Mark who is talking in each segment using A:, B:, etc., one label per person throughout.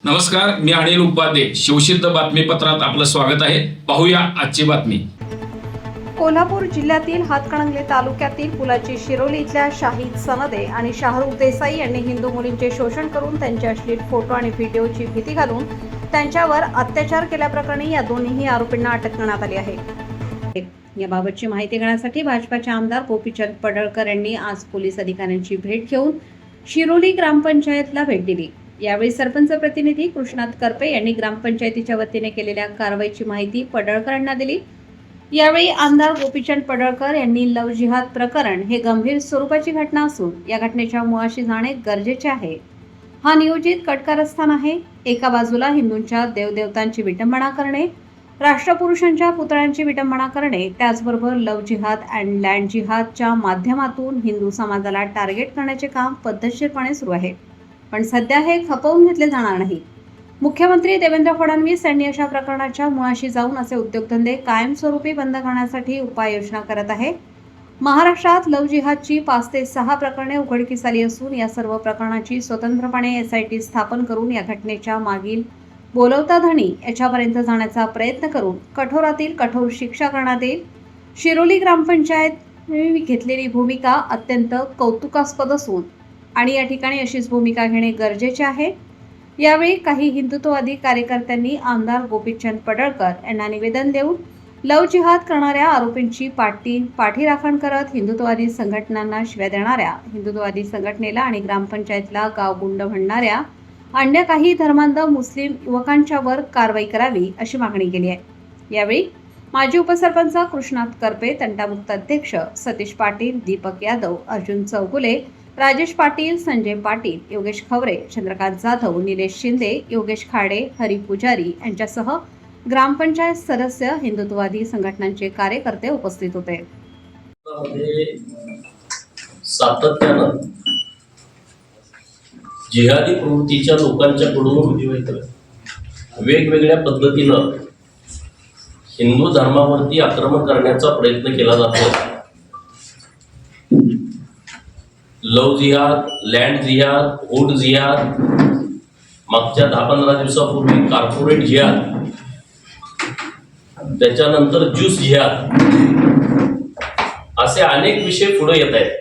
A: नमस्कार, मी अनिल उपाध्ये. शिवसिद्ध बातमीपत्रात आपलं स्वागत आहे. पाहूया आजची बातमी.
B: कोल्हापूर जिल्ह्यातील हातकणंगले तालुक्यातील पुलाची शिरोली इथल्या शाहिद सनदे आणि शाहरुख देसाई यांनी हिंदू मुलींचे शोषण करून त्यांचे अश्लील फोटो आणि व्हिडिओची भीती घालून त्यांच्यावर अत्याचार केल्याप्रकरणी या दोन्ही आरोपींना अटक करण्यात आली आहे. याबाबतची माहिती घेण्यासाठी भाजपाचे आमदार गोपीचंद पडळकर यांनी आज पोलीस अधिकाऱ्यांची भेट घेऊन शिरोली ग्रामपंचायतला भेट दिली. यावेळी सरपंच प्रतिनिधी कृष्णात करपे यांनी ग्रामपंचायतीच्या वतीने केलेल्या कारवाईची माहिती पडळकरांना दिली. यावेळी आमदार गोपीचंद पडळकर यांनी लव जिहाद प्रकरण हे गंभीर स्वरूपाची घटना असून या घटनेच्या मुळाशी जाणे गरजेचे आहे. हा नियोजित कटकारस्थान आहे. एका बाजूला हिंदूंच्या देवदेवतांची विटंबना करणे, राष्ट्रपुरुषांच्या पुतळ्यांची विटंबना करणे, त्याचबरोबर लव जिहाद अँड लँड जिहादच्या माध्यमातून हिंदू समाजाला टार्गेट करण्याचे काम पद्धतशीरपणे सुरू आहे. पण सध्या हे खपवून घेतले जाणार नाही. मुख्यमंत्री देवेंद्र फडणवीस यांनी अशा प्रकरणाच्या मुळाशी जाऊन असे उद्योगधंदे कायमस्वरूपी बंद करण्यासाठी उपाययोजना करत आहे. महाराष्ट्रात लव जिहादची 5 ते 6 प्रकरणे उघडकीस आली असून या सर्व प्रकरणाची स्वतंत्रपणे SIT स्थापन करून या घटनेच्या मागील बोलवता धनी याच्यापर्यंत जाण्याचा प्रयत्न करून कठोरातील कठोर शिक्षा करण्यात येईल. शिरोली ग्रामपंचायत घेतलेली भूमिका अत्यंत कौतुकास्पद असून आणि या ठिकाणी अशीच भूमिका घेणे गरजेचे आहे. यावेळी काही हिंदुत्ववादी कार्यकर्त्यांनी आमदार गोपीचंद पडळकर यांना निवेदन देऊन लव जिहाद करणाऱ्या आरोपींची पाठीराखण करत हिंदुत्ववादी संघटनांना शिव्या देणाऱ्या, हिंदुत्ववादी संघटनेला आणि ग्रामपंचायतला गावगुंड म्हणणाऱ्या अन्य काही धर्मांध मुस्लिम युवकांच्यावर कारवाई करावी अशी मागणी केली आहे. यावेळी माजी उपसरपंच कृष्णात करपे, तंटामुक्त अध्यक्ष सतीश पाटील, दीपक यादव, अर्जुन चौगुले, राजेश पाटील, संजय पाटील, योगेश खवरे, चंद्रकांत जाधव, निलेश शिंदे, योगेश खाडे, हरी पुजारी यांच्यासह ग्रामपंचायत सदस्य, हिंदुत्ववादी संघटनांचे कार्यकर्ते उपस्थित होते.
C: सातत्यानं जिहादी प्रवृत्तीच्या लोकांच्याकडून वेगवेगळ्या पद्धतीनं हिंदू धर्मावरती आक्रमण करण्याचा प्रयत्न केला जातो. लव जिहाद, लँड जिहाद, वोट जिहाद, मागच्या 10-15 दिवसापूर्वी कॉर्पोरेट जिहाद, त्याच्यानंतर ज्यूस जिहाद, असे अनेक विषय पुढे येत आहेत.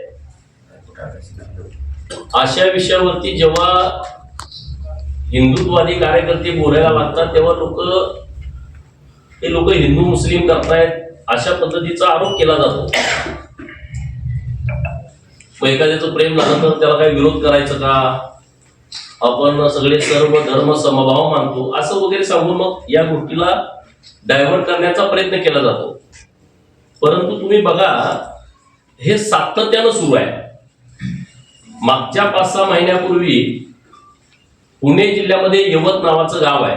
C: अशा विषयावरती जेव्हा हिंदुत्ववादी कार्यकर्ते बोलायला लागतात तेव्हा लोक हिंदू मुस्लिम करतायत अशा पद्धतीचा आरोप केला जातो. मग एखाद्याचं प्रेम झालं तर त्याला काही विरोध करायचं का, आपण सगळे सर्व धर्म समभाव मानतो असं वगैरे सांगून मग या गोष्टीला डायव्हर्ट करण्याचा प्रयत्न केला जातो. परंतु तुम्ही बघा, हे सातत्यानं सुरू आहे. मागच्या 5-6 महिन्यापूर्वी पुणे जिल्ह्यामध्ये यवत नावाचं गाव आहे.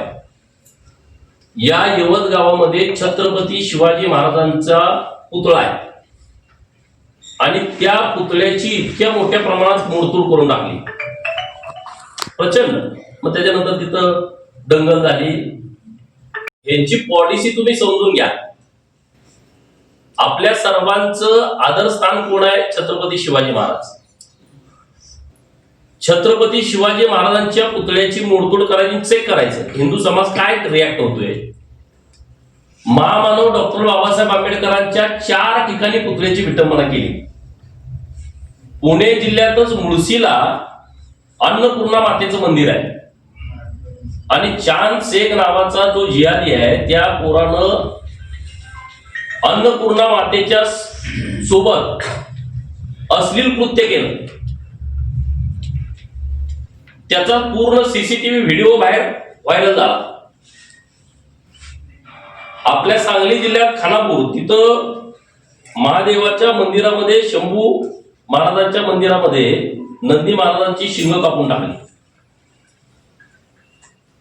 C: या यवत गावामध्ये छत्रपती शिवाजी महाराजांचा पुतळा आहे आणि त्या पुतळ्याची इतक्या मोठ्या प्रमाणात मोडतोड करून टाकली, प्रचंड. मग त्याच्यानंतर तिथं दंगल झाली. यांची पॉलिसी तुम्ही समजून घ्या. आपल्या सर्वांचं आदरस्थान कोण आहे? छत्रपती शिवाजी महाराज. छत्रपती शिवाजी महाराजांच्या पुतळ्याची मोडतोड करायची, चेक करायचं हिंदू समाज काय रिॲक्ट होतोय. महामानव डॉक्टर बाबासाहेब आंबेडकरांच्या 4 ठिकाणी पुतळ्याची विटंबना केली. पुणे जिल्ह्यातच मुळशीला अन्नपूर्णा मातेचं मंदिर आहे आणि चांद शेख नावाचा जो जिहादी आहे त्या पोरानं अन्नपूर्णा मातेच्या सोबत अश्लील कृत्य केलं. त्याचा पूर्ण CCTV व्हिडिओ बाहेर व्हायरल झाला. आपल्या सांगली जिल्ह्यात खानापूर तिथं महादेवाच्या मंदिरामध्ये, शंभू महाराजांच्या मंदिरामध्ये नंदी महाराजांची शिंग कापून टाकली.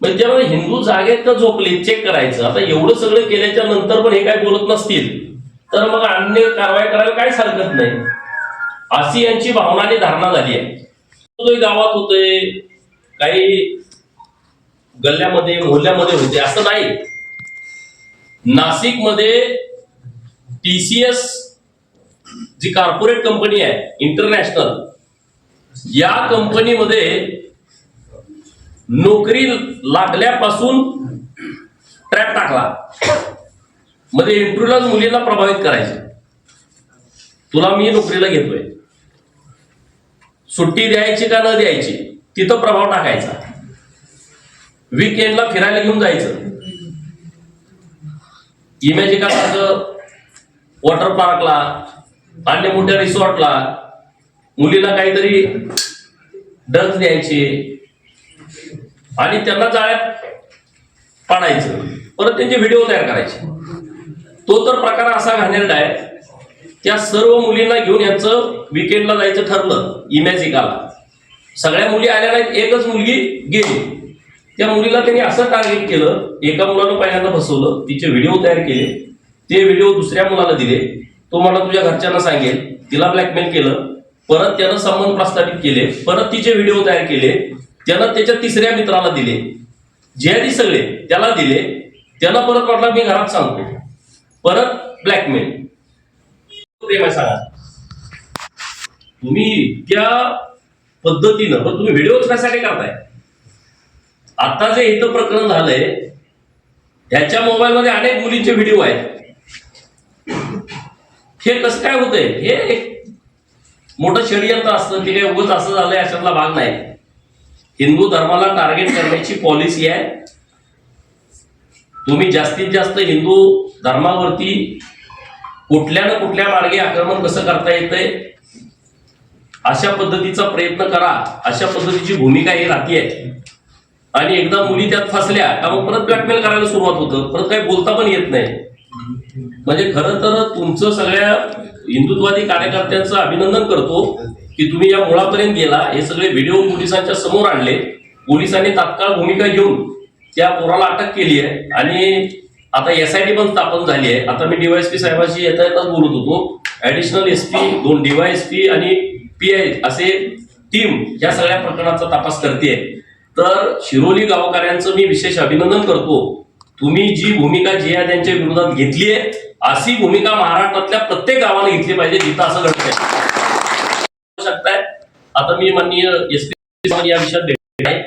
C: म्हणजे जेव्हा हिंदू जागेत का झोपले चेक करायचं. आता एवढं सगळं केल्याच्या नंतर पण हे काय बोलत नसतील तर मग अन्य कारवाई करायला काय हरकत नाही, अशी यांची भावना आणि धारणा झाली आहे. गावात होते, काही गल्ल्यामध्ये मोहल्ल्यामध्ये होते असं नाही. नाशिकमध्ये TCS जी कॉर्पोरेट कंपनी आहे इंटरनॅशनल, या कंपनीमध्ये नोकरी लागल्यापासून ट्रॅप टाकला. मध्ये इंटरव्ह्यूलाच मुलींना प्रभावित करायचे. तुला मी नोकरीला घेतोय, सुट्टी द्यायची का न द्यायची तिथं प्रभाव टाकायचा. वीकेंडला फिरायला घेऊन जायचं. इमॅजिका सारखं वॉटर पार्कला, अन्य मोठ्या रिसॉर्टला मुलीला काहीतरी ड्रग्ज द्यायचे आणि त्यांना जाळ्यात पाडायचं. परत त्यांचे व्हिडिओ तयार करायचे. तो तर प्रकार असा घाणेरडा आहे. त्या सर्व मुलींना घेऊन यांचं विकेंडला जायचं ठरलं इमॅजिकाला. सगळ्या मुली आल्या नाहीत, एकच मुलगी गेली. त्या मुलीला त्यांनी असं टार्गेट केलं, एका मुलानं पहिल्यांदा फसवलं, तिचे व्हिडिओ तयार केले, ते व्हिडिओ दुसऱ्या मुलाला दिले. तो मला तुझ्या घरच्यांना सांगेल, तिला ब्लॅकमेल केलं. परत त्यानं संबंध प्रस्थापित केले, परत तिचे व्हिडिओ तयार केले, त्यानं त्याच्या तिसऱ्या मित्राला दिले, जे आधी सगळे त्याला दिले. त्यानं परत म्हटलं मी घरात सांगतो, परत ब्लॅकमेल. प्रेम आहे सांगा तुम्ही त्या पद्धतीनं, पण तुम्ही व्हिडिओ कशासाठी करताय? आता जे इथं प्रकरण झालंय ह्याच्या मोबाईलमध्ये अनेक मुलींचे व्हिडिओ आहेत. हे कसं काय होतंय? हे एक मोठं षडयंत्र असतं. ते काय उगाच असं झालंय अशातला भाग नाही. हिंदू धर्माला टार्गेट करण्याची पॉलिसी आहे. तुम्ही जास्तीत जास्त हिंदू धर्मावरती कुठल्या ना कुठल्या मार्गे आक्रमण कसं करता येतंय अशा पद्धतीचा प्रयत्न करा. अशा पद्धतीची भूमिका ही राहतीये. आणि एकदा मुली त्यात फसल्या का मग परत ब्लॅकमेल करायला सुरुवात होतं. परत काही बोलता पण येत नाही. म्हणजे खरं तर तुमचं सगळ्या हिंदुत्ववादी कार्यकर्त्यांचं अभिनंदन करतो की तुम्ही या मुळापर्यंत गेला. हे सगळे व्हिडिओ पोलिसांच्या समोर आणले. पोलिसांनी तात्काळ भूमिका घेऊन त्या पोराला अटक केली आहे आणि आता SIT पण स्थापन झाली आहे. आता मी DYSP साहेबांशी येता येताच बोलत होतो. ऍडिशनल SP, 2 DYSP आणि PI असे टीम या सगळ्या प्रकरणाचा तपास करते. तर शिरोली गावकऱ्यांचं मी विशेष अभिनंदन करतो. तुम्ही जी भूमिका जिया त्यांच्या विरोधात घेतली आहे अशी भूमिका महाराष्ट्रातल्या प्रत्येक गावाला घेतली पाहिजे जिथं असं घडतंय. शकताय आता मी माननीय SP या विषयात भेटले आहे.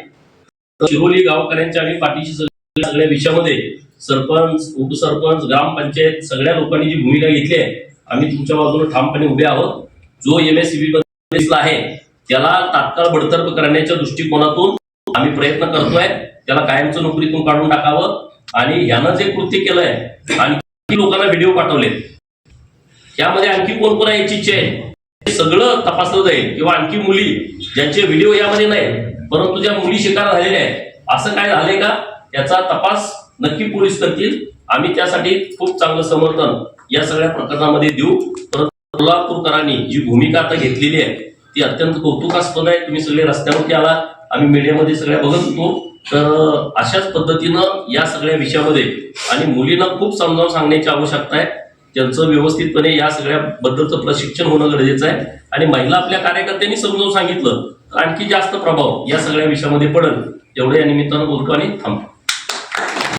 C: शिरोली गावकऱ्यांच्या आम्ही पाठीशी सगळ्या विषयामध्ये सरपंच, उपसरपंच, ग्रामपंचायत सगळ्या लोकांनी जी भूमिका घेतली आहे आम्ही तुमच्या बाजूने ठामपणे उभे आहोत. जो MSCB आहे त्याला तात्काळ बडतर्फ करण्याच्या दृष्टिकोनातून आम्ही प्रयत्न करतोय. त्याला कायमचं नोकरीतून काढून टाकावं. आणि यानं जे कृत्य केलंय, आणखी लोकांना व्हिडिओ पाठवले, यामध्ये आणखी कोण कोण आहे याची इच्छा आहे हे सगळं तपासलं जाईल. किंवा आणखी मुली ज्यांचे व्हिडिओ यामध्ये नाही परंतु ज्या मुली शिकार झालेल्या आहेत असं काय झालंय का याचा तपास नक्की पोलीस करतील. आम्ही त्यासाठी खूप चांगलं समर्थन या सगळ्या प्रकरणामध्ये देऊ. परंतु कोल्हापूरकरांनी जी भूमिका आता घेतलेली आहे ती अत्यंत कौतुकास्पद आहे. तुम्ही सगळे रस्त्यावरती आला, आम्ही मीडियामध्ये सगळ्या बघत होतो. तर अशाच पद्धतीनं या सगळ्या विषयामध्ये आणि मुलींना खूप समजावून सांगण्याची आवश्यकता आहे. त्यांचं व्यवस्थितपणे या सगळ्या बद्दलचं प्रशिक्षण होणं गरजेचं आहे. आणि महिला आपल्या कार्यकर्त्यांनी समजावून सांगितलं तर आणखी जास्त प्रभाव या सगळ्या विषयामध्ये पडेल. एवढं या निमित्तानं बोलतो आणि थांबतो.